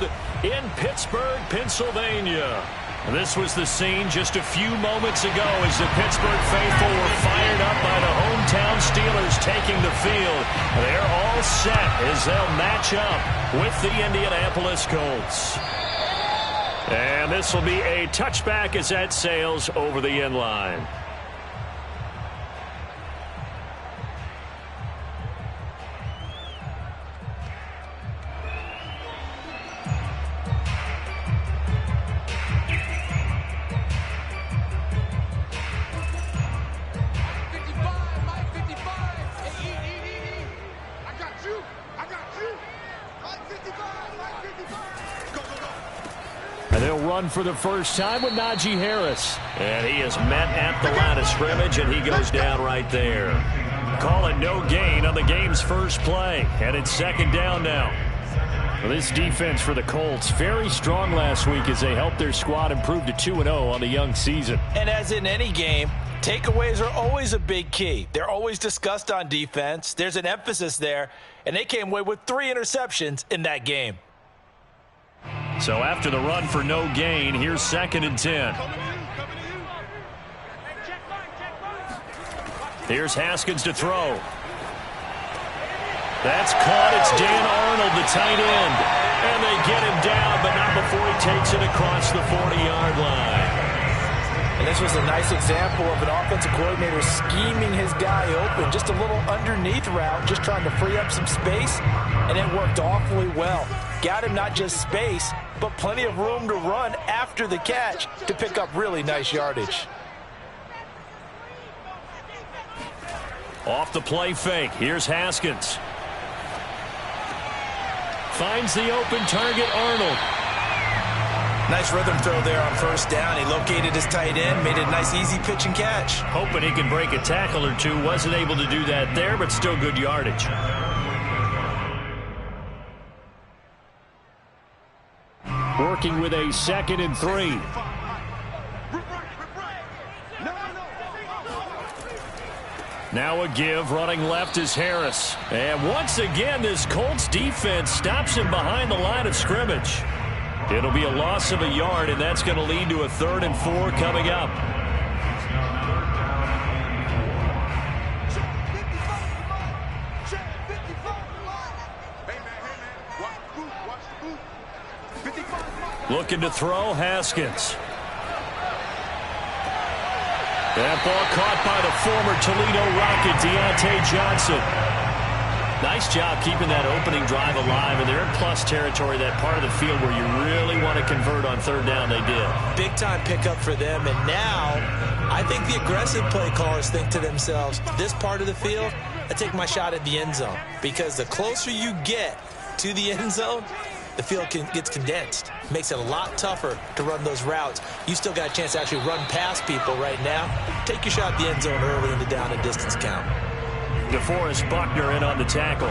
Road in Pittsburgh, Pennsylvania. This was the scene just a few moments ago as the Pittsburgh faithful were fired up by the hometown Steelers taking the field. They're all set as they'll match up with the Indianapolis Colts. And this will be a touchback as that sails over the end line. They'll run for the first time with Najee Harris. And he is met at the line of scrimmage, and he goes down right there. Call it no gain on the game's first play. And it's second down now. Well, this defense for the Colts, very strong last week as they helped their squad improve to 2-0 on the young season. And as in any game, takeaways are always a big key. They're always discussed on defense. There's an emphasis there, and they came away with 3 interceptions in that game. So after the run for no gain, here's 2nd and 10. Here's Haskins to throw. That's caught. It's Dan Arnold, the tight end. And they get him down, but not before he takes it across the 40-yard line. And this was a nice example of an offensive coordinator scheming his guy open. Just a little underneath route, just trying to free up some space, and it worked awfully well. Got him not just space, but plenty of room to run after the catch to pick up really nice yardage. Off the play fake. Here's Haskins. Finds the open target, Arnold. Nice rhythm throw there on first down. He located his tight end, made it a nice easy pitch and catch. Hoping he can break a tackle or two. Wasn't able to do that there, but still good yardage. Working with a 2nd and 3. Now a give, running left is Harris. And once again, this Colts defense stops him behind the line of scrimmage. It'll be a loss of a yard, and that's going to lead to a 3rd and 4 coming up. Looking to throw, Haskins. That ball caught by the former Toledo Rocket, Deontay Johnson. Nice job keeping that opening drive alive, and they're in plus territory, that part of the field where you really want to convert on 3rd down. They did. Big-time pickup for them, and now I think the aggressive play callers think to themselves, this part of the field, I take my shot at the end zone, because the closer you get to the end zone, the field gets condensed. Makes it a lot tougher to run those routes. You still got a chance to actually run past people right now. Take your shot at the end zone early in the down and distance count. DeForest Buckner in on the tackle.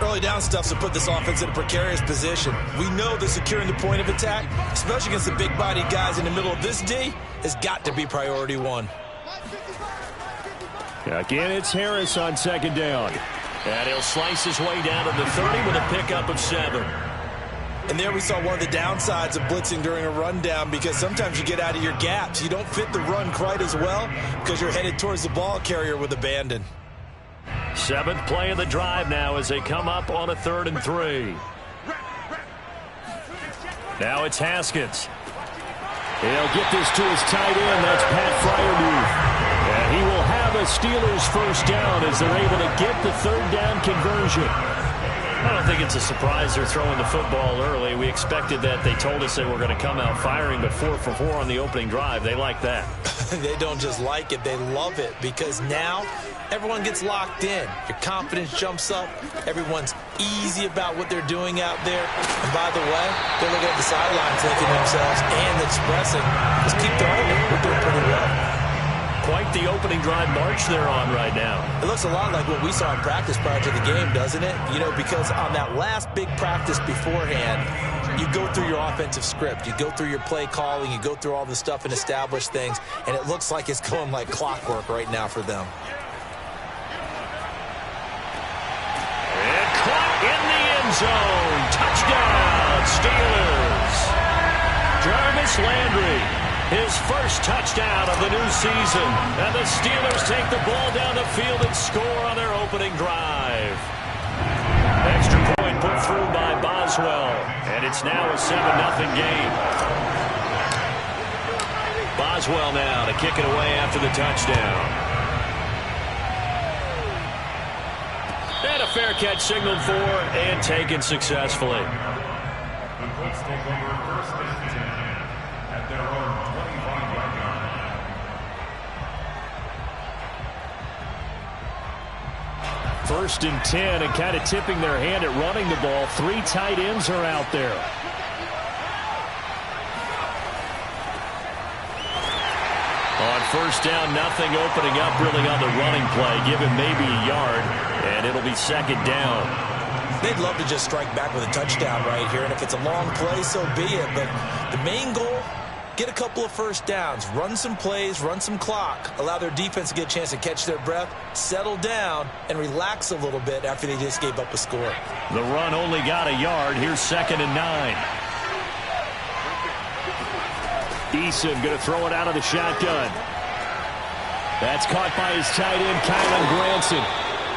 Early down stuff to put this offense in a precarious position. We know that securing the point of attack, especially against the big-bodied guys in the middle of this D, has got to be priority 1. Again, it's Harris on 2nd down. And he'll slice his way down to the 30 with a pickup of 7. And there we saw one of the downsides of blitzing during a rundown, because sometimes you get out of your gaps. You don't fit the run quite as well because you're headed towards the ball carrier with abandon. 7th play of the drive now as they come up on a 3rd and 3. Now it's Haskins. He'll get this to his tight end. That's Pat Freiermuth. And he will have a Steelers first down as they're able to get the 3rd down conversion. I don't think it's a surprise they're throwing the football early. We expected that. They told us they were going to come out firing, but 4 for 4 on the opening drive. They like that. They don't just like it. They love it, because now everyone gets locked in. Your confidence jumps up. Everyone's easy about what they're doing out there. And by the way, they're looking at the sideline thinking to themselves and expressing, let's keep throwing it. We're doing pretty well. Quite the opening drive march they're on right now. It looks a lot like what we saw in practice prior to the game, doesn't it? You know, because on that last big practice beforehand, you go through your offensive script. You go through your play calling. You go through all the stuff and establish things. And it looks like it's going like clockwork right now for them. And caught in the end zone. Touchdown, Jarvis Landry, his first touchdown of the new season. And the Steelers take the ball down the field and score on their opening drive. Extra point put through by Boswell. And it's now a 7-0 game. Boswell now to kick it away after the touchdown. And a fair catch signaled for and taken successfully. The Colts take over first and 10 at their own 25-yard line. First and 10, and kind of tipping their hand at running the ball. 3 tight ends are out there. On first down, nothing opening up really on the running play. Give him maybe a yard, and it'll be second down. They'd love to just strike back with a touchdown right here, and if it's a long play, so be it. But the main goal, get a couple of first downs, run some plays, run some clock, allow their defense to get a chance to catch their breath, settle down, and relax a little bit after they just gave up a score. The run only got a yard. Here's 2nd and 9. Eason going to throw it out of the shotgun. That's caught by his tight end, Kylan Granson.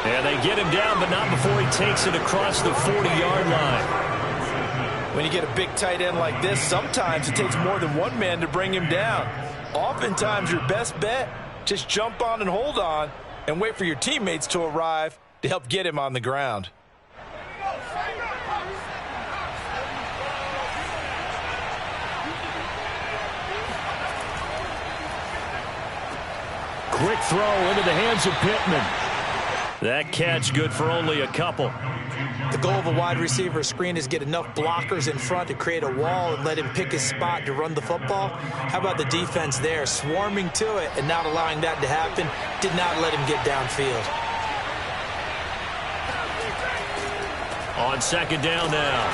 And they get him down, but not before he takes it across the 40-yard line. When you get a big tight end like this, sometimes it takes more than one man to bring him down. Oftentimes, your best bet, just jump on and hold on and wait for your teammates to arrive to help get him on the ground. Quick throw into the hands of Pittman. That catch good for only a couple. The goal of a wide receiver screen is get enough blockers in front to create a wall and let him pick his spot to run the football. How about the defense there, swarming to it and not allowing that to happen? Did not let him get downfield. On second down now,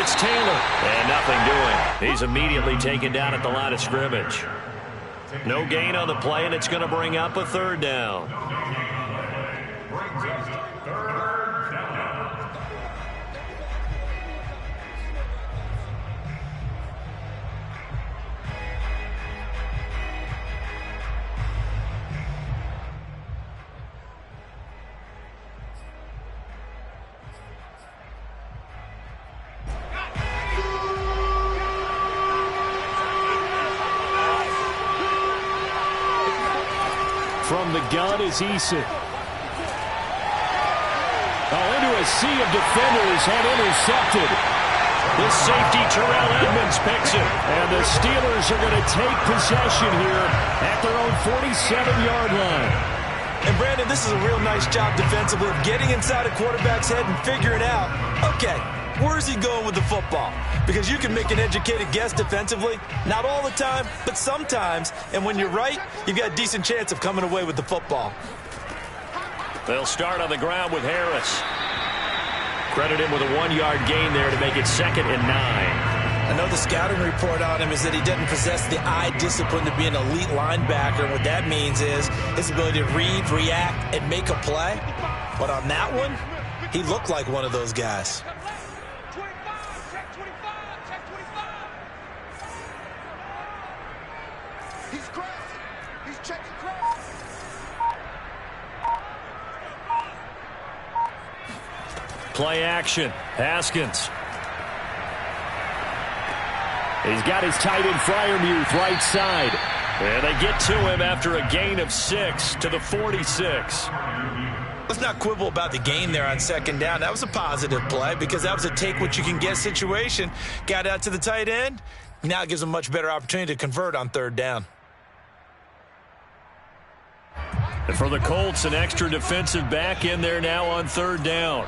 it's Taylor. And nothing doing. He's immediately taken down at the line of scrimmage. No gain on the play, and it's going to bring up a 3rd down. From the gun is Eason. Into a sea of defenders and intercepted. The safety, Terrell Edmonds, picks it. And the Steelers are going to take possession here at their own 47-yard line. And, Brandon, this is a real nice job defensively of getting inside a quarterback's head and figuring out, okay, where's he going with the football? Because you can make an educated guess defensively. Not all the time, but sometimes. And when you're right, you've got a decent chance of coming away with the football. They'll start on the ground with Harris. Credit him with a 1-yard gain there to make it 2nd and 9. I know the scouting report on him is that he doesn't possess the eye discipline to be an elite linebacker. And what that means is his ability to read, react, and make a play. But on that one, he looked like one of those guys. Play action. Haskins. He's got his tight end Freiermuth right side. And they get to him after a gain of 6 to the 46. Let's not quibble about the gain there on second down. That was a positive play because that was a take-what-you-can-get situation. Got out to the tight end. Now it gives them a much better opportunity to convert on third down. And for the Colts, an extra defensive back in there now on third down.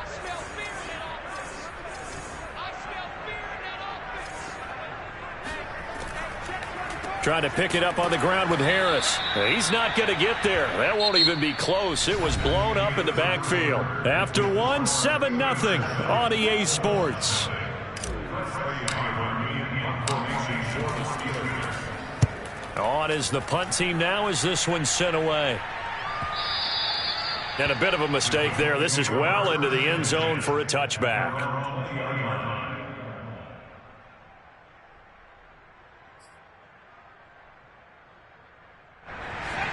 Trying to pick it up on the ground with Harris. He's not going to get there. That won't even be close. It was blown up in the backfield. After 7-0 on EA Sports. On is the punt team now as this one's sent away. And a bit of a mistake there. This is well into the end zone for a touchback.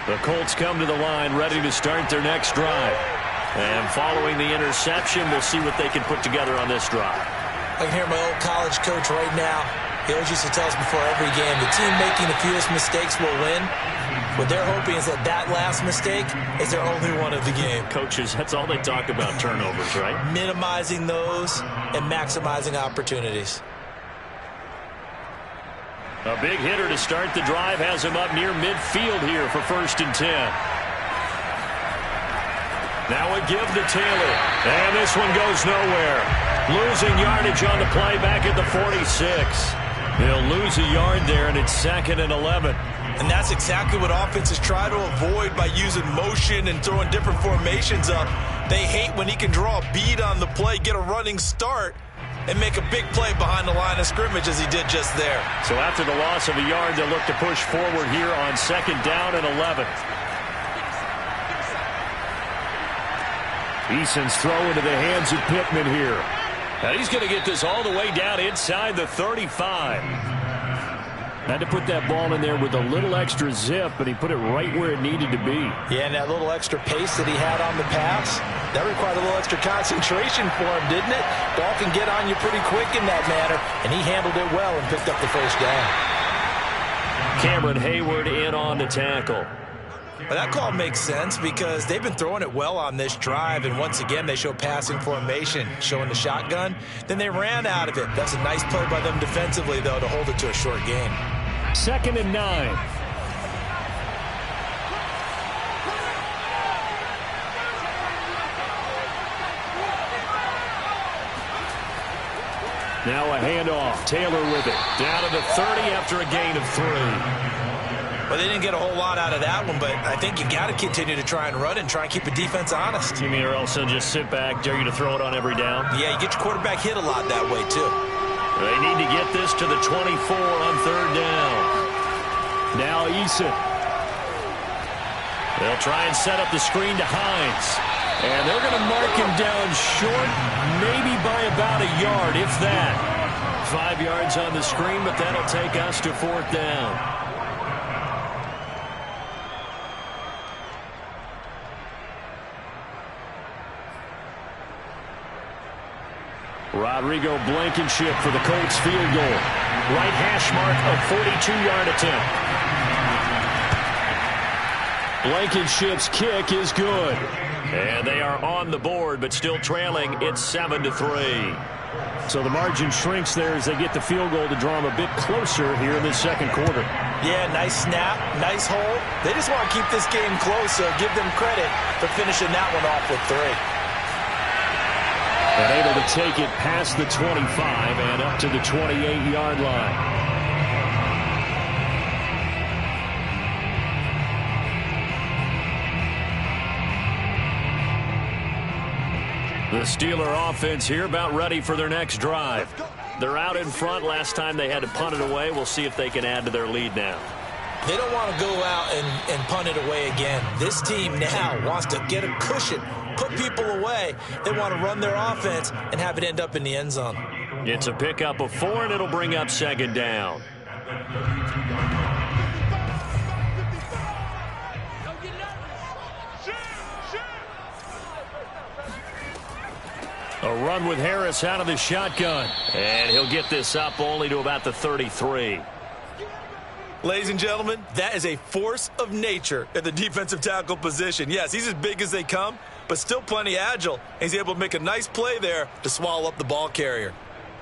The Colts come to the line ready to start their next drive. And following the interception, we'll see what they can put together on this drive. I can hear my old college coach right now. He always used to tell us before every game, the team making the fewest mistakes will win. What they're hoping is that that last mistake is their only one of the game. Coaches, that's all they talk about, turnovers, right? Minimizing those and maximizing opportunities. A big hitter to start the drive has him up near midfield here for 1st and 10. Now a give to Taylor. And this one goes nowhere. Losing yardage on the play back at the 46. He'll lose a yard there, and it's 2nd and 11. And that's exactly what offenses try to avoid by using motion and throwing different formations up. They hate when he can draw a bead on the play, get a running start, and make a big play behind the line of scrimmage as he did just there. So after the loss of a yard, they'll look to push forward here on 2nd down and 11. Eason's throw into the hands of Pittman here. And he's going to get this all the way down inside the 35. Had to put that ball in there with a little extra zip, but he put it right where it needed to be. Yeah, and that little extra pace that he had on the pass, that required a little extra concentration for him, didn't it? Ball can get on you pretty quick in that manner, and he handled it well and picked up the 1st down. Cameron Hayward in on the tackle. Well, that call makes sense because they've been throwing it well on this drive, and once again they show passing formation, showing the shotgun. Then they ran out of it. That's a nice play by them defensively, though, to hold it to a short gain. 2nd and 9. Now a handoff. Taylor with it. Down to the 30 after a gain of 3. Well, they didn't get a whole lot out of that one, but I think you got to continue to try and run and try and keep the defense honest. You mean or else they'll just sit back, dare you to throw it on every down? Yeah, you get your quarterback hit a lot that way, too. They need to get this to the 24 on 3rd down. Now Eason. They'll try and set up the screen to Hines. And they're going to mark him down short, maybe by about a yard, if that. 5 yards on the screen, but that'll take us to 4th down. Rodrigo Blankenship for the Colts field goal. Right hash mark, a 42-yard attempt. Blankenship's kick is good. And they are on the board, but still trailing. It's 7-3. So the margin shrinks there as they get the field goal to draw them a bit closer here in the 2nd quarter. Yeah, nice snap, nice hold. They just want to keep this game close, so give them credit for finishing that one off with 3. And able to take it past the 25 and up to the 28-yard line. The Steeler offense here about ready for their next drive. They're out in front. Last time they had to punt it away. We'll see if they can add to their lead now. They don't want to go out and punt it away again. This team now wants to get a cushion, put people away. They want to run their offense and have it end up in the end zone. It's a pickup of 4, and it'll bring up 2nd down. A run with Harris out of the shotgun. And he'll get this up only to about the 33. Ladies and gentlemen, that is a force of nature at the defensive tackle position. Yes, he's as big as they come, but still plenty agile. He's able to make a nice play there to swallow up the ball carrier.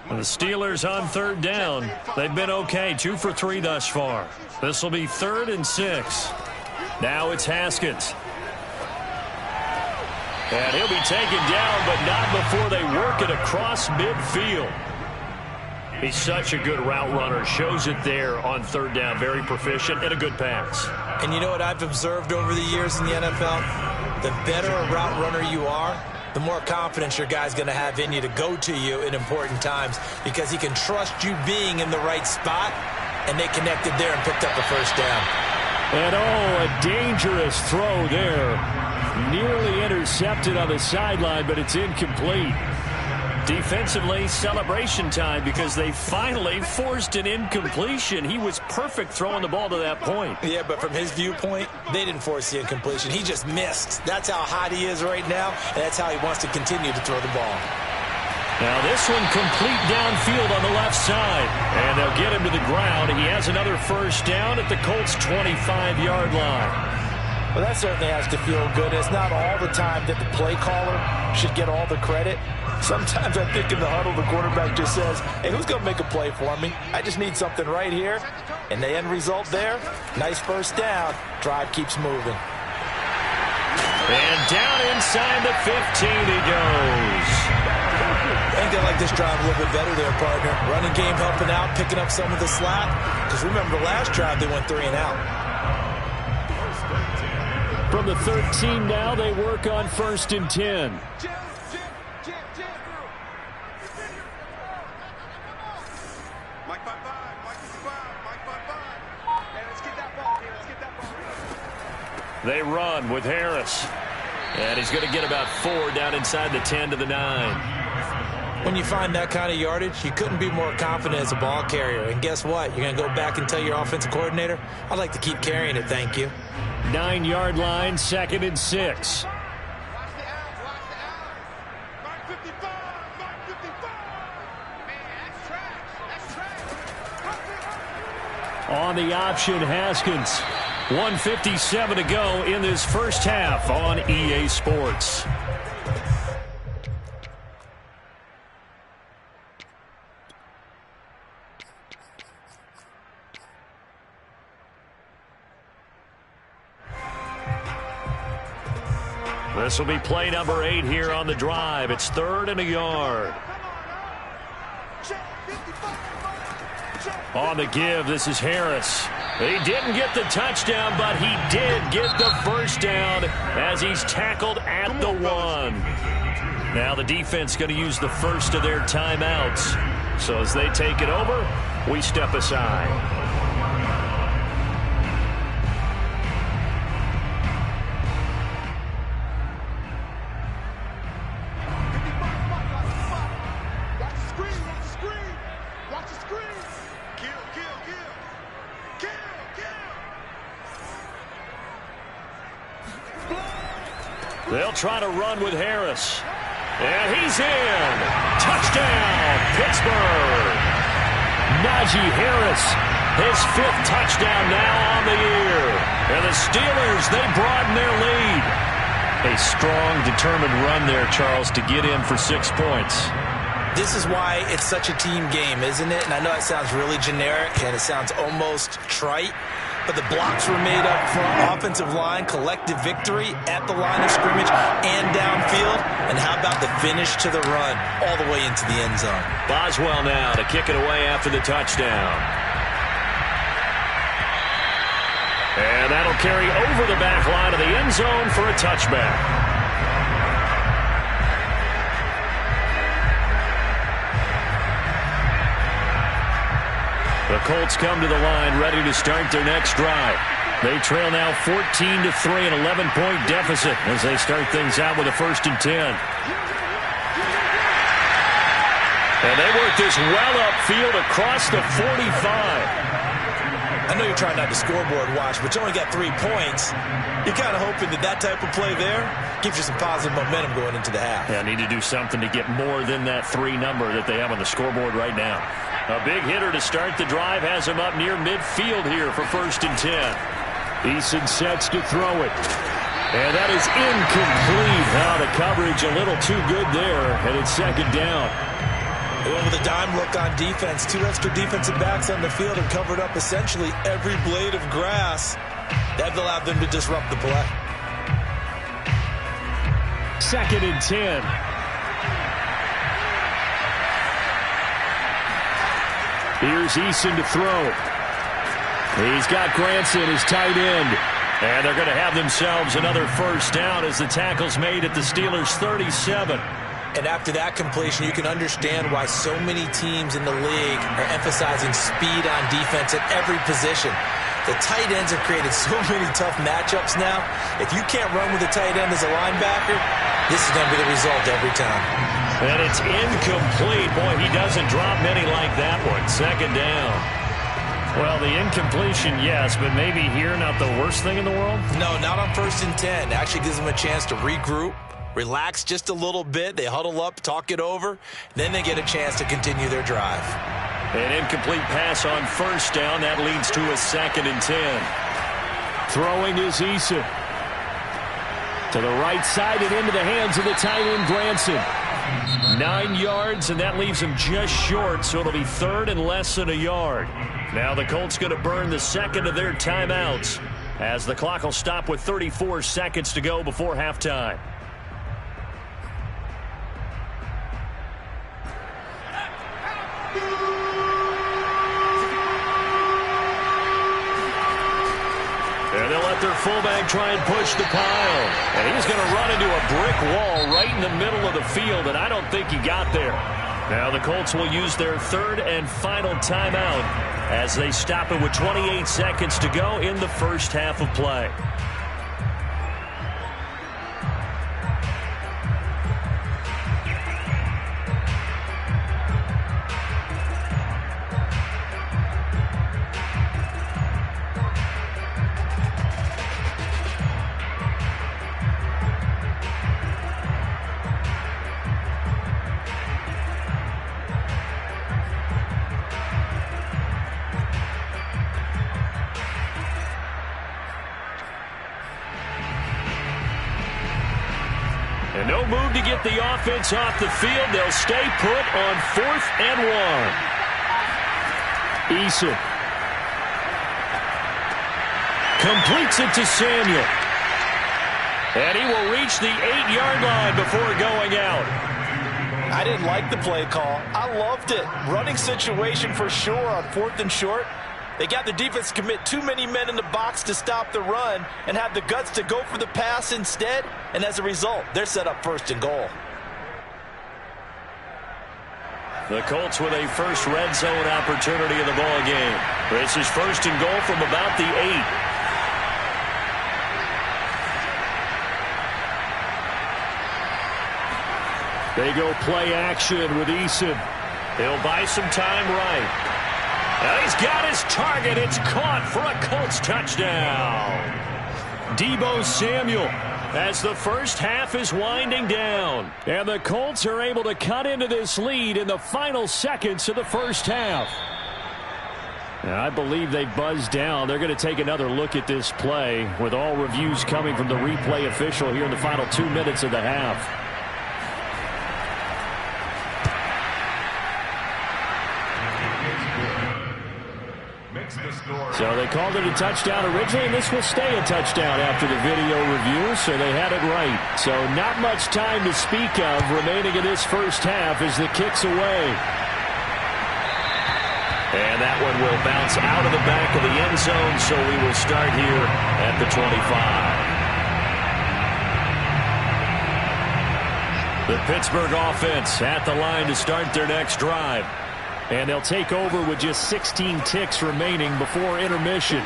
And the Steelers on 3rd down. They've been okay, 2 for 3 thus far. This will be 3rd and 6. Now it's Haskins. And he'll be taken down, but not before they work it across midfield. He's such a good route runner. Shows it there on 3rd down. Very proficient and a good pass. And you know what I've observed over the years in the NFL? The better a route runner you are, the more confidence your guy's going to have in you to go to you in important times because he can trust you being in the right spot, and they connected there and picked up the 1st down. And a dangerous throw there. Nearly intercepted on the sideline, but it's incomplete. Defensively, celebration time because they finally forced an incompletion. He was perfect throwing the ball to that point. Yeah, but from his viewpoint, they didn't force the incompletion. He just missed. That's how hot he is right now, and that's how he wants to continue to throw the ball. Now this one complete downfield on the left side. And they'll get him to the ground. He has another first down at the Colts' 25-yard line. Well, that certainly has to feel good. It's not all the time that the play caller should get all the credit. Sometimes I think in the huddle, the quarterback just says, hey, who's going to make a play for me? I just need something right here. And the end result there, nice first down. Drive keeps moving. And down inside the 15 he goes. I think they like this drive a little bit better there, partner. Running game helping out, picking up some of the slack. Because remember, the last drive they went 3 and out. From the 13 now, they work on 1st and 10. They run with Harris. And he's going to get about 4 down inside the 10 to the 9. When you find that kind of yardage, you couldn't be more confident as a ball carrier. And guess what? You're going to go back and tell your offensive coordinator, I'd like to keep carrying it, thank you. 9-yard line, 2nd and 6. On the option, Haskins. 1:57 to go in this first half on EA Sports. This will be play number 8 here on the drive. It's 3rd and a yard. On the give, this is Harris. He didn't get the touchdown, but he did get the first down as he's tackled at the 1. Now the defense going to use the first of their timeouts. So as they take it over, we step aside. They'll try to run with Harris. And he's in. Touchdown, Pittsburgh. Najee Harris, his 5th touchdown now on the year. And the Steelers, they broaden their lead. A strong, determined run there, Charles, to get in for 6 points. This is why it's such a team game, isn't it? And I know it sounds really generic and it sounds almost trite. But the blocks were made up front, offensive line, collective victory at the line of scrimmage and downfield. And how about the finish to the run all the way into the end zone? Boswell now to kick it away after the touchdown. And that'll carry over the back line of the end zone for a touchback. The Colts come to the line ready to start their next drive. They trail now 14-3, an 11-point deficit as they start things out with a 1st and 10. And they work this well upfield across the 45. I know you're trying not to scoreboard watch, but you only got 3 points. You're kind of hoping that type of play there gives you some positive momentum going into the half. Yeah, need to do something to get more than that 3 number that they have on the scoreboard right now. A big hitter to start the drive has him up near midfield here for 1st and 10. Eason sets to throw it. And that is incomplete. Now the coverage a little too good there, and it's 2nd down. They went with a dime look on defense. 2 extra defensive backs on the field and covered up essentially every blade of grass. That allowed them to disrupt the play. 2nd and 10. Here's Eason to throw. He's got Granson, his tight end. And they're going to have themselves another first down as the tackle's made at the Steelers' 37. And after that completion, you can understand why so many teams in the league are emphasizing speed on defense at every position. The tight ends have created so many tough matchups now. If you can't run with a tight end as a linebacker, this is going to be the result every time. And it's incomplete. Boy, he doesn't drop many like that one. Second down. Well, the incompletion, yes, but maybe here not the worst thing in the world? No, not on 1st and 10. Actually gives them a chance to regroup, relax just a little bit. They huddle up, talk it over. Then they get a chance to continue their drive. An incomplete pass on 1st down. That leads to a 2nd and 10. Throwing is Eason. To the right side and into the hands of the tight end, Granson. 9 yards, and that leaves him just short, so it'll be 3rd and less than a yard. Now the Colts going to burn the 2nd of their timeouts as the clock will stop with 34 seconds to go before halftime. And they'll let their fullback try and push the pile. And he's going to run into a brick wall right in the middle of the field, and I don't think he got there. Now the Colts will use their 3rd and final timeout as they stop it with 28 seconds to go in the first half of play. And no move to get the offense off the field. They'll stay put on 4th and 1. Eason completes it to Samuel. And he will reach the 8-yard line before going out. I didn't like the play call. I loved it. Running situation for sure on 4th and short. They got the defense to commit too many men in the box to stop the run and have the guts to go for the pass instead. And as a result, they're set up 1st and goal. The Colts with a first red zone opportunity in the ball game. This is 1st and goal from about the 8. They go play action with Eason. He'll buy some time right. Now he's got his target. It's caught for a Colts touchdown. Deebo Samuel as the first half is winding down. And the Colts are able to cut into this lead in the final seconds of the first half. Now, I believe they buzzed down. They're going to take another look at this play with all reviews coming from the replay official here in the final 2 minutes of the half. So they called it a touchdown originally, and this will stay a touchdown after the video review, so they had it right. So not much time to speak of remaining in this first half as the kick's away. And that one will bounce out of the back of the end zone, so we will start here at the 25. The Pittsburgh offense at the line to start their next drive. And they'll take over with just 16 ticks remaining before intermission.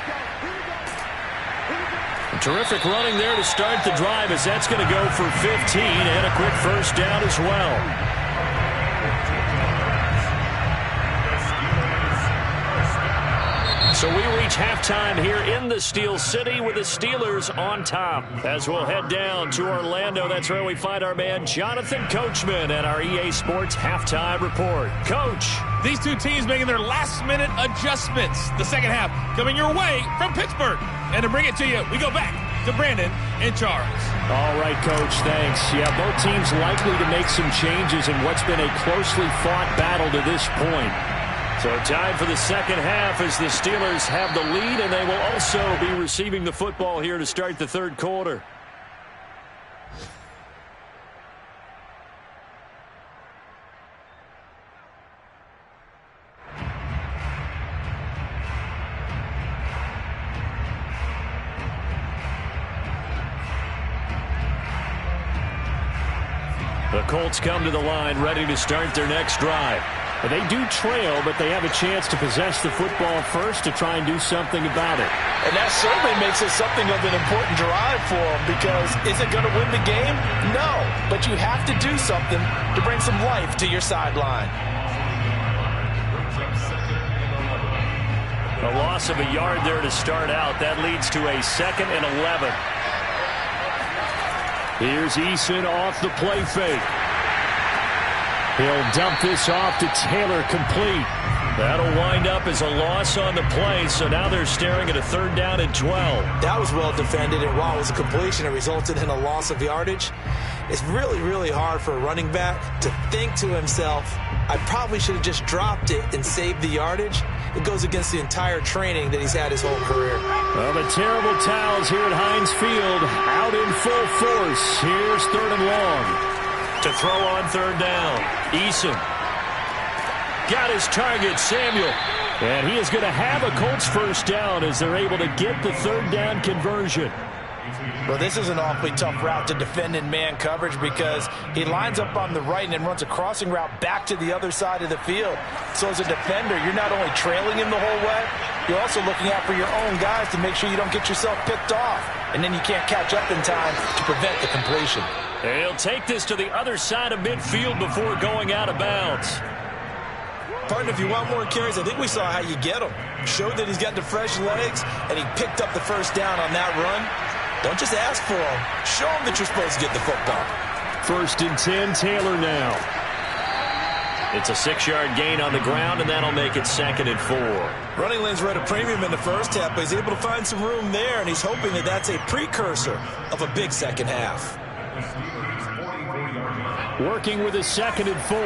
Terrific running there to start the drive as that's going to go for 15 and a quick first down as well. So we reach halftime here in the Steel City with the Steelers on top. As we'll head down to Orlando, that's where we find our man Jonathan Coachman at our EA Sports Halftime Report. Coach. These two teams making their last-minute adjustments. The second half coming your way from Pittsburgh. And to bring it to you, we go back to Brandon and Charles. All right, Coach, thanks. Yeah, both teams likely to make some changes in what's been a closely fought battle to this point. So time for the second half as the Steelers have the lead, and they will also be receiving the football here to start the third quarter. The Colts come to the line ready to start their next drive. They do trail, but they have a chance to possess the football first to try and do something about it. And that certainly makes it something of an important drive for them, because is it going to win the game? No, but you have to do something to bring some life to your sideline. A loss of a yard there to start out. That leads to a 2nd and 11. Here's Eason off the play fake. He'll dump this off to Taylor, complete. That'll wind up as a loss on the play, so now they're staring at a 3rd down and 12. That was well defended, and while it was a completion, it resulted in a loss of yardage. It's really, really hard for a running back to think to himself, I probably should have just dropped it and saved the yardage. It goes against the entire training that he's had his whole career. Well, the terrible towels here at Heinz Field, out in full force. Here's 3rd and long. To throw on 3rd down, Eason got his target, Samuel, and he is going to have a Colts 1st down as they're able to get the 3rd down conversion. Well, this is an awfully tough route to defend in man coverage, because he lines up on the right and then runs a crossing route back to the other side of the field. So as a defender, you're not only trailing him the whole way, you're also looking out for your own guys to make sure you don't get yourself picked off, and then you can't catch up in time to prevent the completion. And he'll take this to the other side of midfield before going out of bounds. Partner, if you want more carries, I think we saw how you get him. Showed that he's got the fresh legs, and he picked up the 1st down on that run. Don't just ask for him. Show him that you're supposed to get the football. 1st and 10, Taylor now. It's a 6-yard gain on the ground, and that'll make it 2nd and 4. Running lanes were at a premium in the first half, but he's able to find some room there, and he's hoping that that's a precursor of a big second half. Working with a 2nd and 4.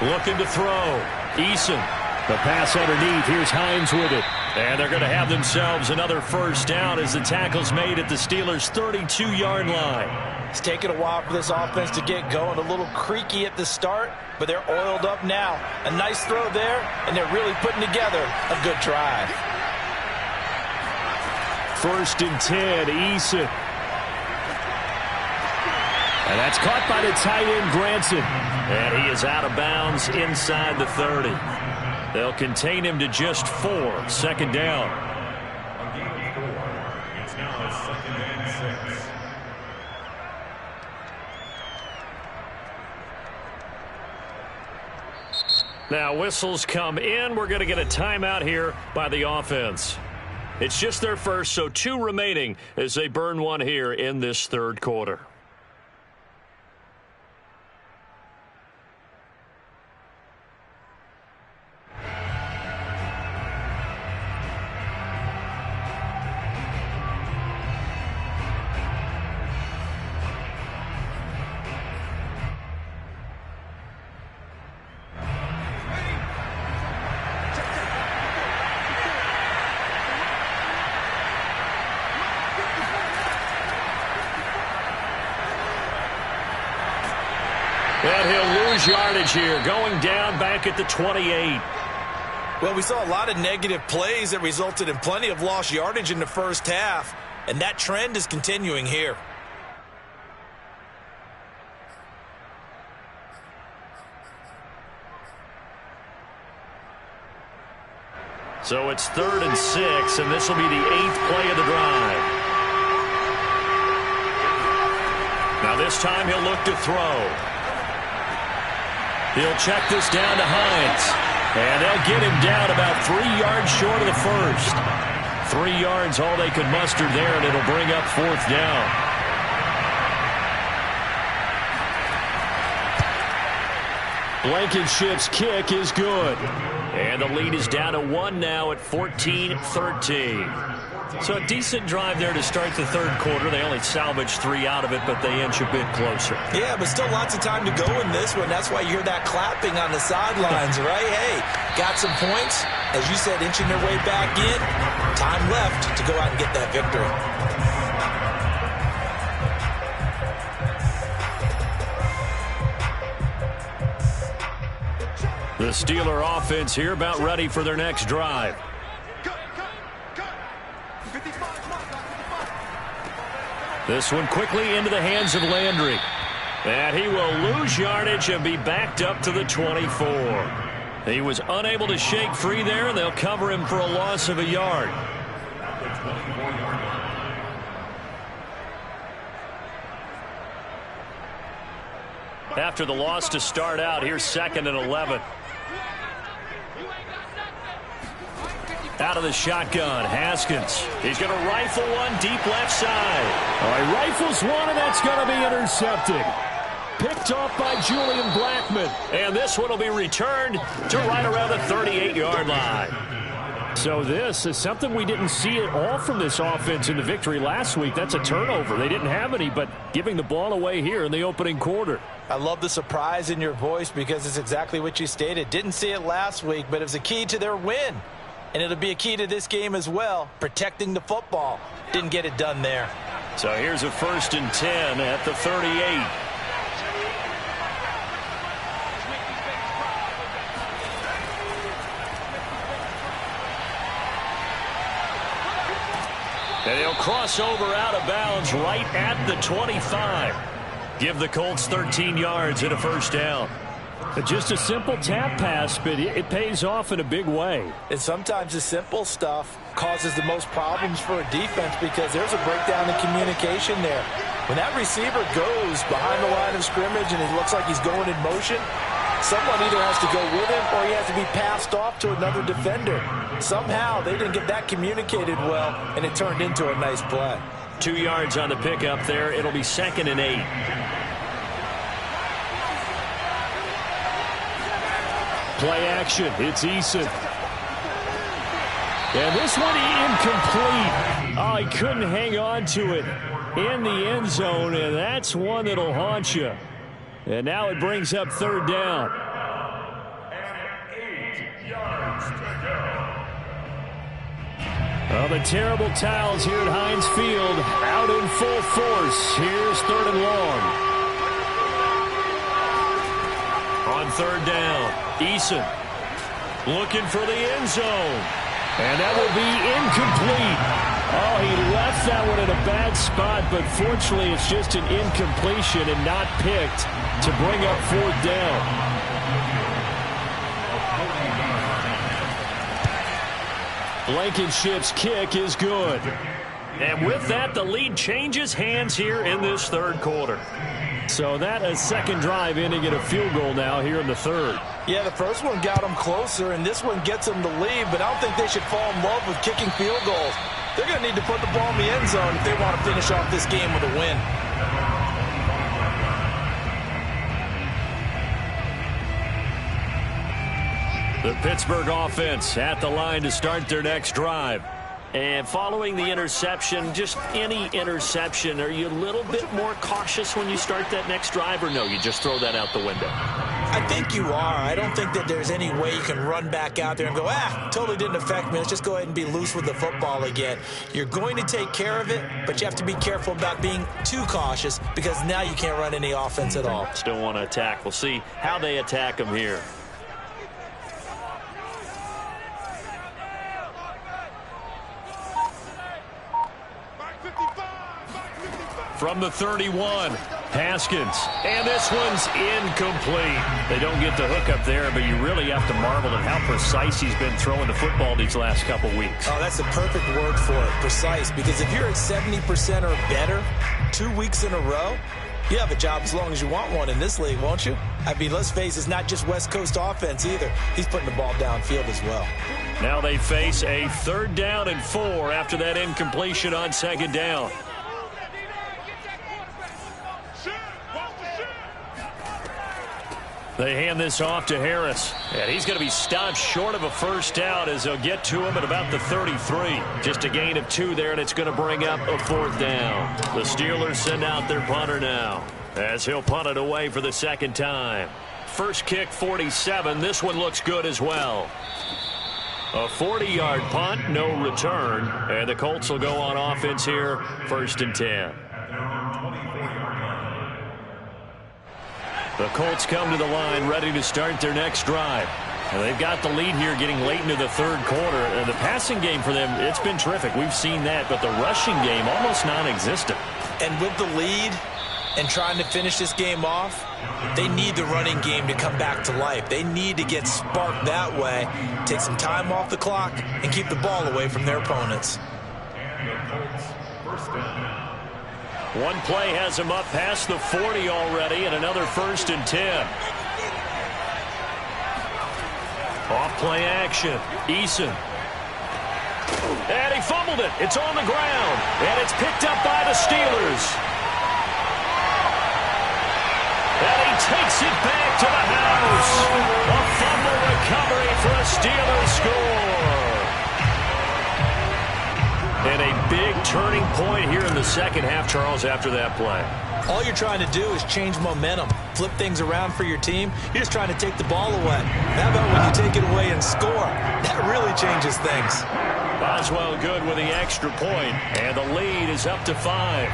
Looking to throw. Eason. The pass underneath. Here's Hines with it. And they're going to have themselves another 1st down as the tackle's made at the Steelers' 32-yard line. It's taken a while for this offense to get going. A little creaky at the start, but they're oiled up now. A nice throw there, and they're really putting together a good drive. 1st and 10, Eason. And that's caught by the tight end, Granson. And he is out of bounds inside the 30. They'll contain him to just 4. 2nd down. It's now a 2nd and 6. Now whistles come in. We're going to get a timeout here by the offense. It's just their first, so 2 remaining as they burn one here in this 3rd quarter. And he'll lose yardage here, going down back at the 28. Well, we saw a lot of negative plays that resulted in plenty of lost yardage in the first half, and that trend is continuing here. So it's 3rd and 6, and this will be the 8th play of the drive. Now this time he'll look to throw. He'll check this down to Hines. And they'll get him down about 3 yards short of the 1st. 3 yards all they could muster there, and it'll bring up 4th down. Blankenship's kick is good. And the lead is down to 1 now at 14-13. So a decent drive there to start the 3rd quarter. They only salvaged 3 out of it, but they inch a bit closer. Yeah, but still lots of time to go in this one. That's why you hear that clapping on the sidelines, right? Hey, got some points. As you said, inching their way back in. Time left to go out and get that victory. The Steeler offense here about ready for their next drive. This one quickly into the hands of Landry. And he will lose yardage and be backed up to the 24. He was unable to shake free there, and they'll cover him for a loss of a yard. After the loss to start out, here's 2nd and 11. Out of the shotgun, Haskins. He's going to rifle one deep left side. All right, rifles one, and that's going to be intercepted. Picked off by Julian Blackman. And this one will be returned to right around the 38-yard line. So this is something we didn't see at all from this offense in the victory last week. That's a turnover. They didn't have any, but giving the ball away here in the opening quarter. I love the surprise in your voice because it's exactly what you stated. Didn't see it last week, but it was a key to their win. And it'll be a key to this game as well, protecting the football. Didn't get it done there. So here's a 1st and 10 at the 38. And he'll cross over out of bounds right at the 25. Give the Colts 13 yards and a 1st down. Just a simple tap pass, but it pays off in a big way. And sometimes the simple stuff causes the most problems for a defense because there's a breakdown in communication there. When that receiver goes behind the line of scrimmage and it looks like he's going in motion, someone either has to go with him or he has to be passed off to another defender. Somehow they didn't get that communicated well, and it turned into a nice play. 2 yards on the pickup there. It'll be 2nd and 8. Play action. It's Eason. And this one incomplete. Oh, he couldn't hang on to it in the end zone, and that's one that'll haunt you. And now it brings up 3rd down. And 8 yards to go. Well, the terrible towels here at Heinz Field out in full force. Here's 3rd and long. On 3rd down, Eason looking for the end zone. And that will be incomplete. Oh, he left that one in a bad spot, but fortunately it's just an incompletion and not picked to bring up 4th down. Blankenship's kick is good. And with that, the lead changes hands here in this 3rd quarter. So that a 2nd drive ending at a field goal now here in the 3rd. Yeah, the first one got them closer, and this one gets them to lead, but I don't think they should fall in love with kicking field goals. They're going to need to put the ball in the end zone if they want to finish off this game with a win. The Pittsburgh offense at the line to start their next drive. And following the interception, just any interception, are you a little bit more cautious when you start that next drive, or no, you just throw that out the window? I think you are. I don't think that there's any way you can run back out there and go, totally didn't affect me. Let's just go ahead and be loose with the football again. You're going to take care of it, but you have to be careful about being too cautious because now you can't run any offense at all. Still want to attack. We'll see how they attack them here. From the 31, Haskins. And this one's incomplete. They don't get the hook up there, but you really have to marvel at how precise he's been throwing the football these last couple weeks. Oh, that's the perfect word for it, precise. Because if you're at 70% or better 2 weeks in a row, you have a job as long as you want one in this league, won't you? I mean, let's face it, it's not just West Coast offense either. He's putting the ball downfield as well. Now they face a 3rd down and 4 after that incompletion on 2nd down. They hand this off to Harris. And he's going to be stopped short of a 1st down as they'll get to him at about the 33. Just a gain of 2 there, and it's going to bring up a 4th down. The Steelers send out their punter now as he'll punt it away for the 2nd time. First kick, 47. This one looks good as well. A 40-yard punt, no return. And the Colts will go on offense here, 1st and 10. The Colts come to the line ready to start their next drive. And they've got the lead here getting late into the 3rd quarter. And the passing game for them, it's been terrific. We've seen that. But the rushing game, almost non-existent. And with the lead, and trying to finish this game off, they need the running game to come back to life. They need to get sparked that way, take some time off the clock, and keep the ball away from their opponents. And the Colts first down. One play has him up past the 40 already, and another 1st and 10. Off play action. Eason. And he fumbled it. It's on the ground. And it's picked up by the Steelers. And he takes it back to the house. A fumble recovery for a Steelers score. And a big turning point here in the second half, Charles, after that play. All you're trying to do is change momentum, flip things around for your team. You're just trying to take the ball away. How about when you take it away and score? That really changes things. Boswell good with the extra point, and the lead is up to 5.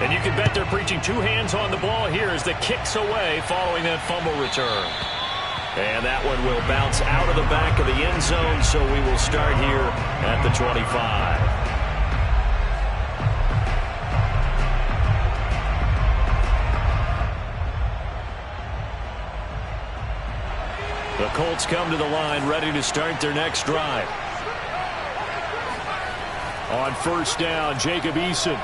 And you can bet they're preaching 2 hands on the ball here as the kick's away following that fumble return. And that one will bounce out of the back of the end zone, so we will start here at the 25. The Colts come to the line ready to start their next drive. On 1st down, Jacob Eason.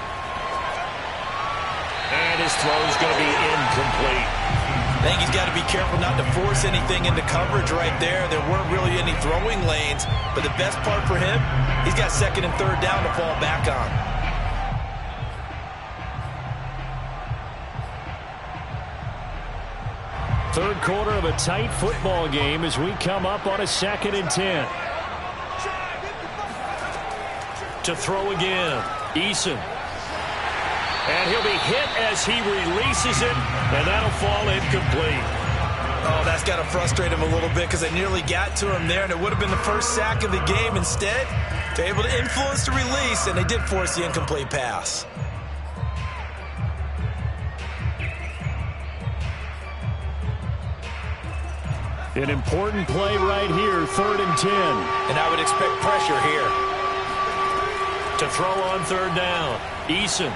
And his throw's going to be incomplete. I think he's got to be careful not to force anything into coverage right there. There weren't really any throwing lanes, but the best part for him, he's got 2nd and 3rd down to fall back on. Third quarter of a tight football game as we come up on a 2nd and 10. To throw again, Eason. And he'll be hit as he releases it, and that'll fall incomplete. Oh, that's got to frustrate him a little bit because they nearly got to him there, and it would have been the first sack of the game. Instead, they're able to influence the release, and they did force the incomplete pass. An important play right here, 3rd and 10. And I would expect pressure here. To throw on 3rd down, Eason.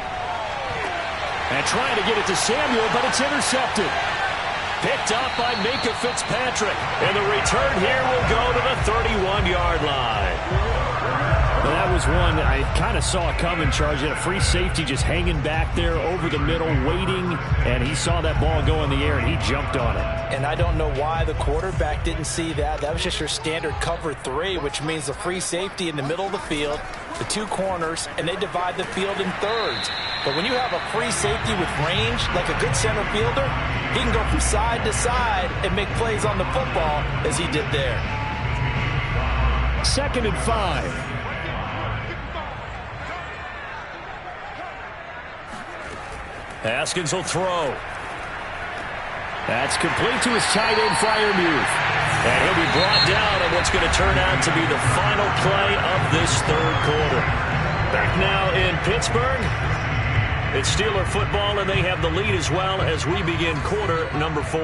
And trying to get it to Samuel, but it's intercepted. Picked up by Minka Fitzpatrick. And the return here will go to the 31-yard line. Well, that was one I kind of saw coming, Charge. He had a free safety just hanging back there over the middle, waiting, and he saw that ball go in the air, and he jumped on it. And I don't know why the quarterback didn't see that. That was just your standard cover 3, which means the free safety in the middle of the field, the 2 corners, and they divide the field in thirds. But when you have a free safety with range, like a good center fielder, he can go from side to side and make plays on the football as he did there. 2nd and 5. Haskins will throw. That's complete to his tight end, Freiermuth. And he'll be brought down on what's going to turn out to be the final play of this 3rd quarter. Back now in Pittsburgh. It's Steeler football, and they have the lead as well as we begin quarter number 4.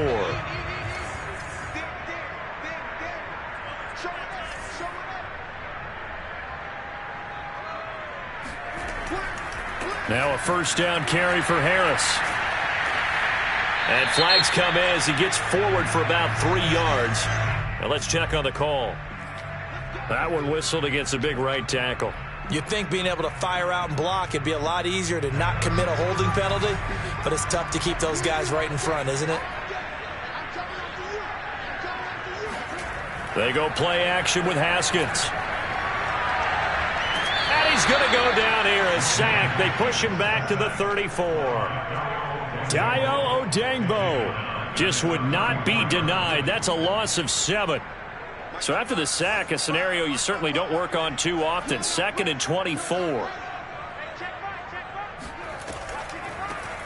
Now a 1st down carry for Harris. And flags come in as he gets forward for about 3 yards. Now let's check on the call. That one whistled against a big right tackle. You'd think being able to fire out and block, it'd be a lot easier to not commit a holding penalty, but it's tough to keep those guys right in front, isn't it? They go play action with Haskins. And he's going to go down here, a sack. They push him back to the 34. Dayo Odengbo just would not be denied. That's a loss of 7. So after the sack, a scenario you certainly don't work on too often. 2nd and 24.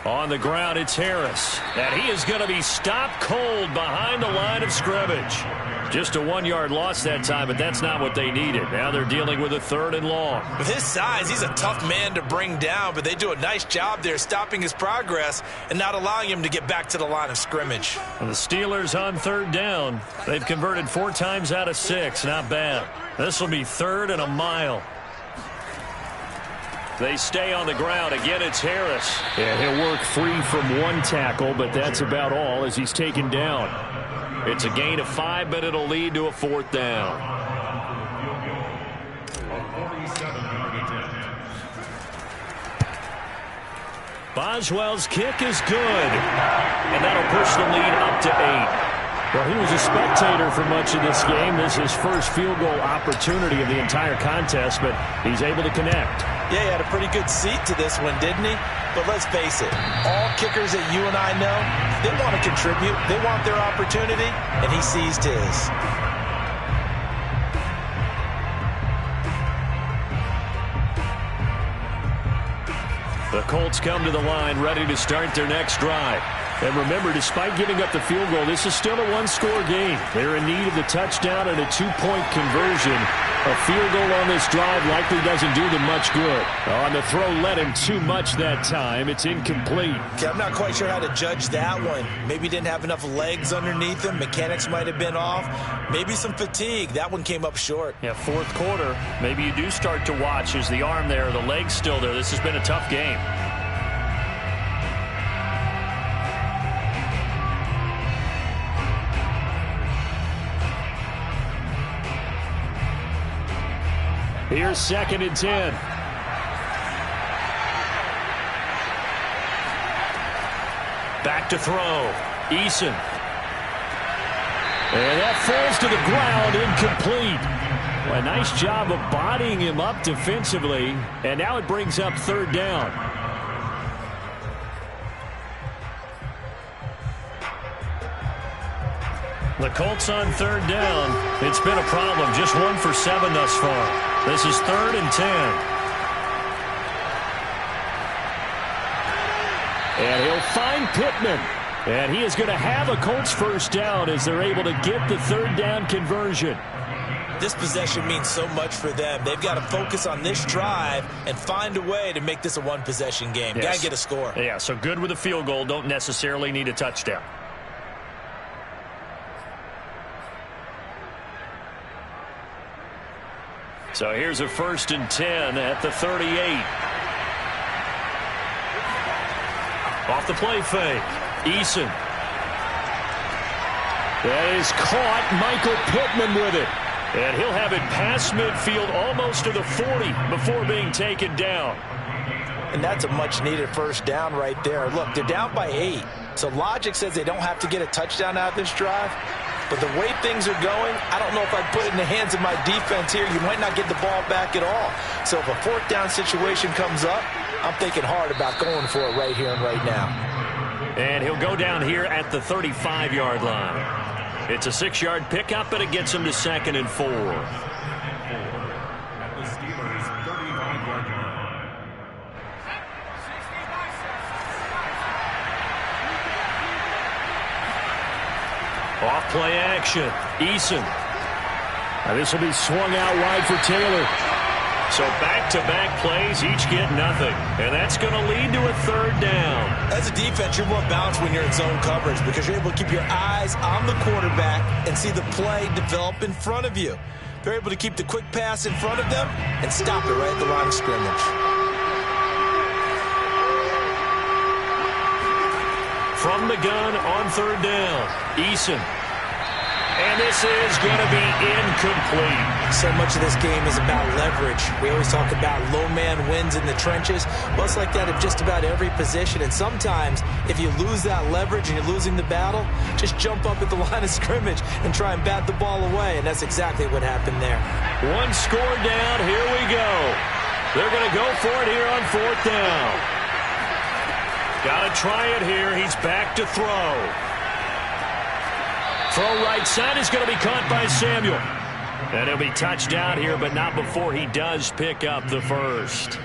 On the ground, it's Harris. And he is going to be stopped cold behind the line of scrimmage. Just a 1-yard loss that time, but that's not what they needed. Now they're dealing with a 3rd and long. With his size, he's a tough man to bring down, but they do a nice job there stopping his progress and not allowing him to get back to the line of scrimmage. And the Steelers on 3rd down. They've converted 4 times out of 6. Not bad. This will be 3rd and a mile. They stay on the ground. Again, it's Harris. Yeah, he'll work free from one tackle, but that's about all as he's taken down. It's a gain of 5, but it'll lead to a 4th down. Boswell's kick is good, and that'll push the lead up to 8. Well, he was a spectator for much of this game. This is his first field goal opportunity of the entire contest, but he's able to connect. Yeah, he had a pretty good seat to this one, didn't he? But let's face it, all kickers that you and I know, they want to contribute. They want their opportunity, and he seized his. The Colts come to the line ready to start their next drive. And remember, despite giving up the field goal, this is still a one-score game. They're in need of the touchdown and a two-point conversion. A field goal on this drive likely doesn't do them much good. On the throw led him too much that time. It's incomplete. Okay, I'm not quite sure how to judge that one. Maybe he didn't have enough legs underneath him. Mechanics might have been off. Maybe some fatigue. That one came up short. Yeah, 4th quarter. Maybe you do start to watch. Is the arm there, the leg's still there? This has been a tough game. Here's 2nd and 10. Back to throw. Eason. And that falls to the ground, incomplete. Well, a nice job of bodying him up defensively. And now it brings up 3rd down. The Colts on 3rd down. It's been a problem. Just 1 for 7 thus far. This is 3rd and 10. And he'll find Pittman. And he is going to have a Colts first down as they're able to get the 3rd down conversion. This possession means so much for them. They've got to focus on this drive and find a way to make this a one-possession game. Yes. Got to get a score. Yeah, so good with a field goal. Don't necessarily need a touchdown. So here's a 1st and 10 at the 38. Off the play fake. Eason. That is caught. Michael Pittman with it. And he'll have it past midfield almost to the 40 before being taken down. And that's a much-needed first down right there. Look, they're down by 8. So logic says they don't have to get a touchdown out of this drive. But the way things are going, I don't know if I'd put it in the hands of my defense here. You might not get the ball back at all. So if a 4th down situation comes up, I'm thinking hard about going for it right here and right now. And he'll go down here at the 35-yard line. It's a 6-yard pickup, and it gets him to 2nd and 4. At the Steelers' 35-yard line. Off play action. Eason. Now this will be swung out wide for Taylor. So back-to-back plays, each get nothing. And that's going to lead to a 3rd down. As a defense, you're more balanced when you're in zone coverage because you're able to keep your eyes on the quarterback and see the play develop in front of you. They're able to keep the quick pass in front of them and stop it right at the line of scrimmage. From the gun on 3rd down, Eason. And this is going to be incomplete. So much of this game is about leverage. We always talk about low man wins in the trenches. Well, it's like that in just about every position. And sometimes, if you lose that leverage and you're losing the battle, just jump up at the line of scrimmage and try and bat the ball away. And that's exactly what happened there. 1 score down. Here we go. They're going to go for it here on 4th down. Got to try it here. He's back to throw. Throw right side is going to be caught by Samuel. And he'll be touched down here, but not before he does pick up the first.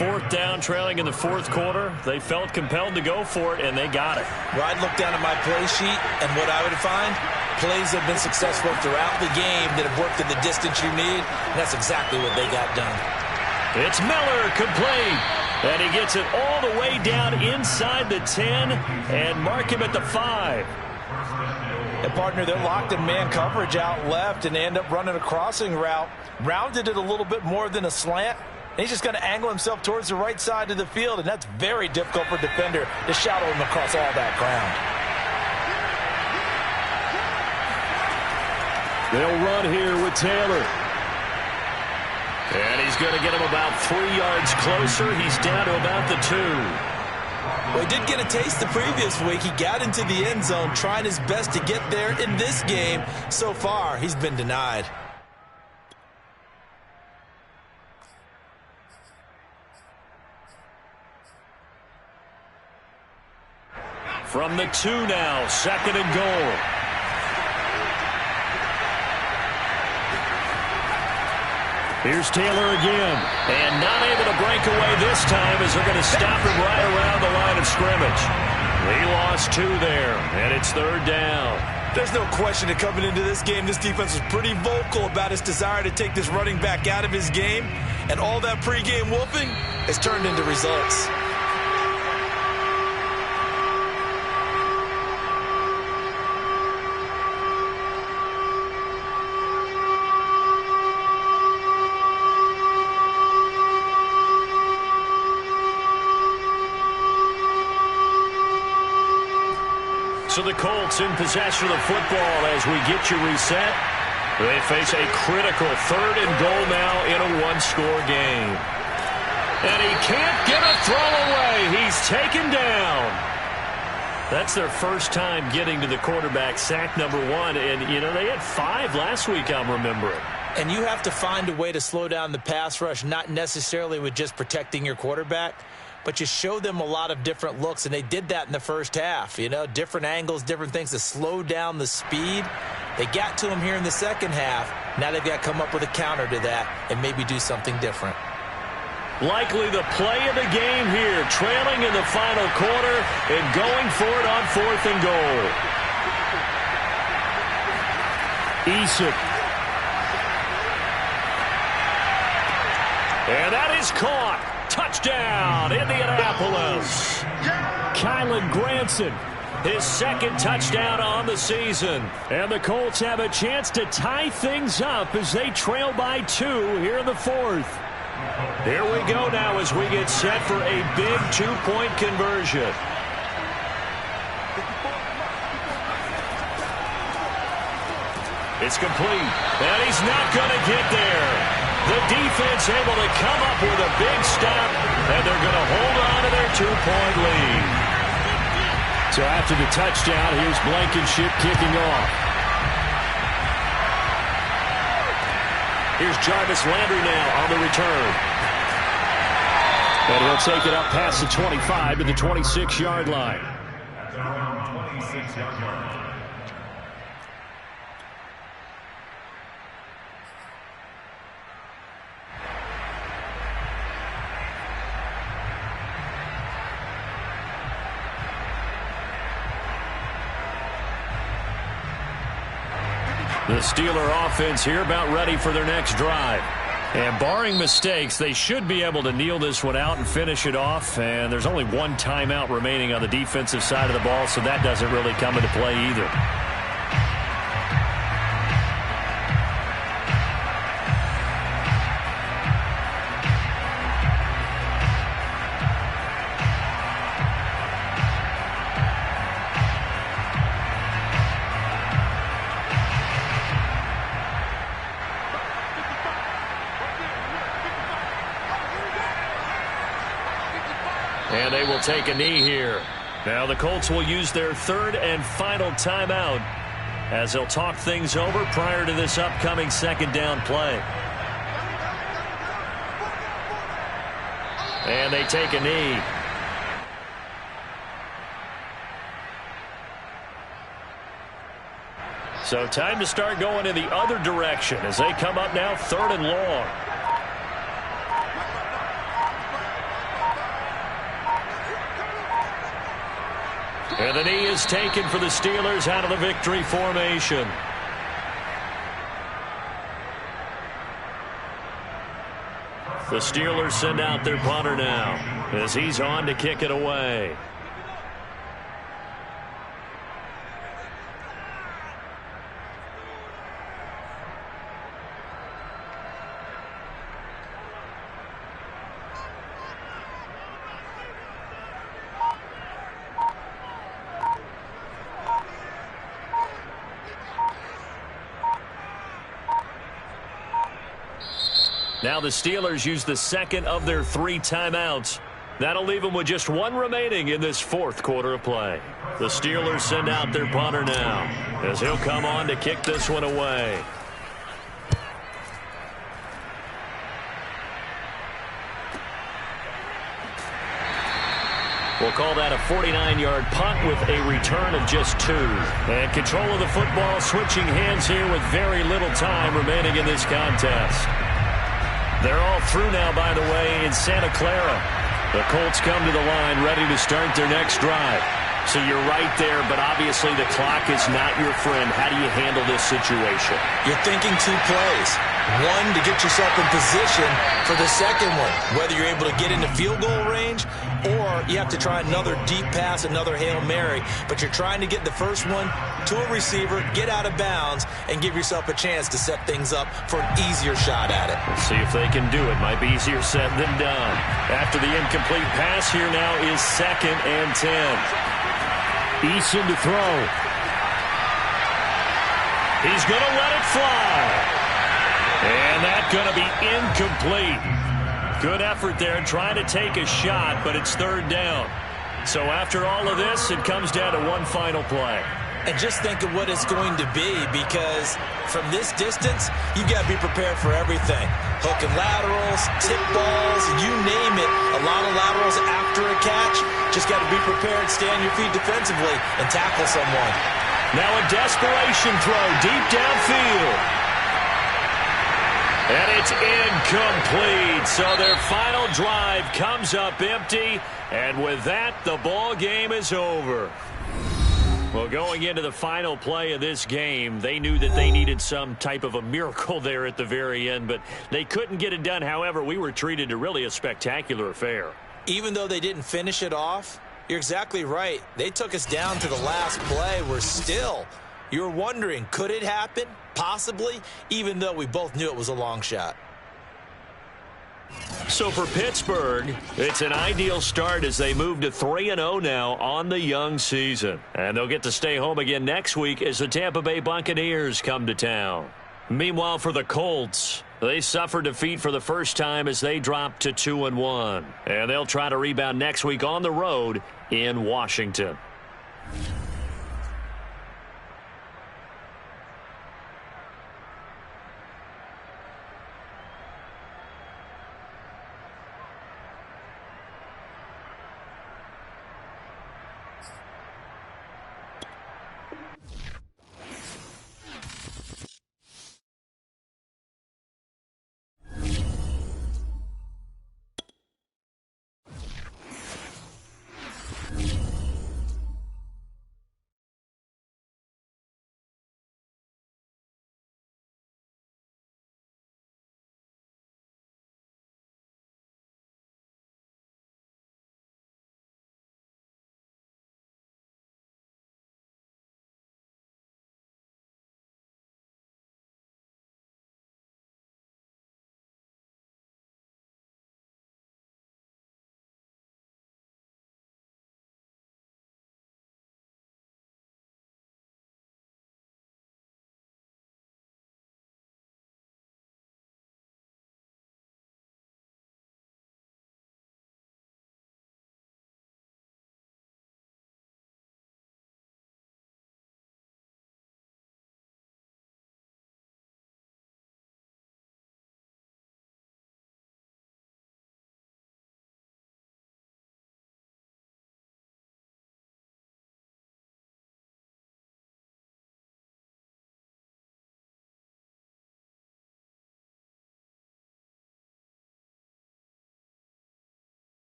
4th down, trailing in the 4th quarter. They felt compelled to go for it, and they got it. Well, I'd look down at my play sheet, and what I would find, plays have been successful throughout the game that have worked in the distance you need, and that's exactly what they got done. It's Miller, complete. And he gets it all the way down inside the 10 and mark him at the 5. And partner, they're locked in man coverage out left, and they end up running a crossing route. Rounded it a little bit more than a slant. And he's just going to angle himself towards the right side of the field, and that's very difficult for a defender to shadow him across all that ground. They'll run here with Taylor. And he's going to get him about 3 yards closer. He's down to about the 2. Well, he did get a taste the previous week. He got into the end zone trying his best to get there in this game. So far, he's been denied. From the 2 now, 2nd and goal. Here's Taylor again. And not able to break away this time as they're going to stop him right around the line of scrimmage. He lost 2 there, and it's 3rd down. There's no question that coming into this game, this defense was pretty vocal about its desire to take this running back out of his game. And all that pregame whooping has turned into results. So the Colts in possession of the football as we get you reset. They face a critical 3rd and goal now in a 1-score game. And he can't get a throw away. He's taken down. That's their first time getting to the quarterback, sack number 1. And, you know, they had 5 last week, I'm remembering. And you have to find a way to slow down the pass rush, not necessarily with just protecting your quarterback, but you show them a lot of different looks, and they did that in the first half. You know, different angles, different things to slow down the speed. They got to him here in the second half. Now they've got to come up with a counter to that and maybe do something different. Likely the play of the game here, trailing in the final quarter and going for it on 4th and goal. Eason. And that is caught. Touchdown, Indianapolis. Kylan Granson, his 2nd touchdown on the season. And the Colts have a chance to tie things up as they trail by 2 here in the 4th. Here we go now as we get set for a big 2-point conversion. It's complete, and he's not going to get there. The defense able to come up with a big stop, and they're going to hold on to their 2-point lead. So after the touchdown, here's Blankenship kicking off. Here's Jarvis Landry now on the return. And he'll take it up past the 25 to the 26-yard line. At their own 26-yard line. The Steeler offense here about ready for their next drive. And barring mistakes, they should be able to kneel this one out and finish it off. And there's only 1 timeout remaining on the defensive side of the ball, so that doesn't really come into play either. And they will take a knee here. Now the Colts will use their 3rd and final timeout as they'll talk things over prior to this upcoming 2nd down play. And they take a knee. So time to start going in the other direction as they come up now 3rd and long. And the knee is taken for the Steelers out of the victory formation. The Steelers send out their punter now as he's on to kick it away. Now the Steelers use the second of their 3 timeouts. That'll leave them with just 1 remaining in this 4th quarter of play. The Steelers send out their punter now, as he'll come on to kick this one away. We'll call that a 49-yard punt with a return of just 2. And control of the football switching hands here with very little time remaining in this contest. They're all through now, by the way, in Santa Clara. The Colts come to the line ready to start their next drive. So you're right there, but obviously the clock is not your friend. How do you handle this situation? You're thinking 2 plays. One, to get yourself in position for the second one, whether you're able to get into field goal range or you have to try another deep pass, another Hail Mary. But you're trying to get the first one to a receiver, get out of bounds, and give yourself a chance to set things up for an easier shot at it. We'll see if they can do it. Might be easier said than done. After the incomplete pass, here now is 2nd and 10. Eason to throw. He's going to let it fly. And that's going to be incomplete. Good effort there trying to take a shot, but it's 3rd down. So after all of this, it comes down to one final play. And just think of what it's going to be, because from this distance, you've got to be prepared for everything. Hook and laterals, tip balls, you name it. A lot of laterals after a catch. Just got to be prepared, stay on your feet defensively, and tackle someone. Now a desperation throw deep downfield. And it's incomplete. So their final drive comes up empty. And with that, the ball game is over. Well, going into the final play of this game, they knew that they needed some type of a miracle there at the very end, but they couldn't get it done. However, we were treated to really a spectacular affair. Even though they didn't finish it off, you're exactly right. They took us down to the last play. We're still, you're wondering, could it happen? Possibly, even though we both knew it was a long shot. So for Pittsburgh, it's an ideal start as they move to 3-0 now on the young season. And they'll get to stay home again next week as the Tampa Bay Buccaneers come to town. Meanwhile, for the Colts, they suffered defeat for the first time as they dropped to 2-1. And they'll try to rebound next week on the road in Washington.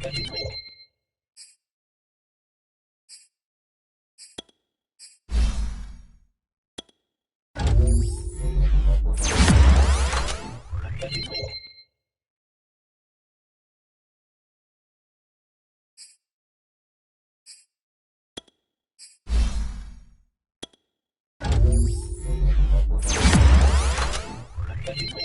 Thank you.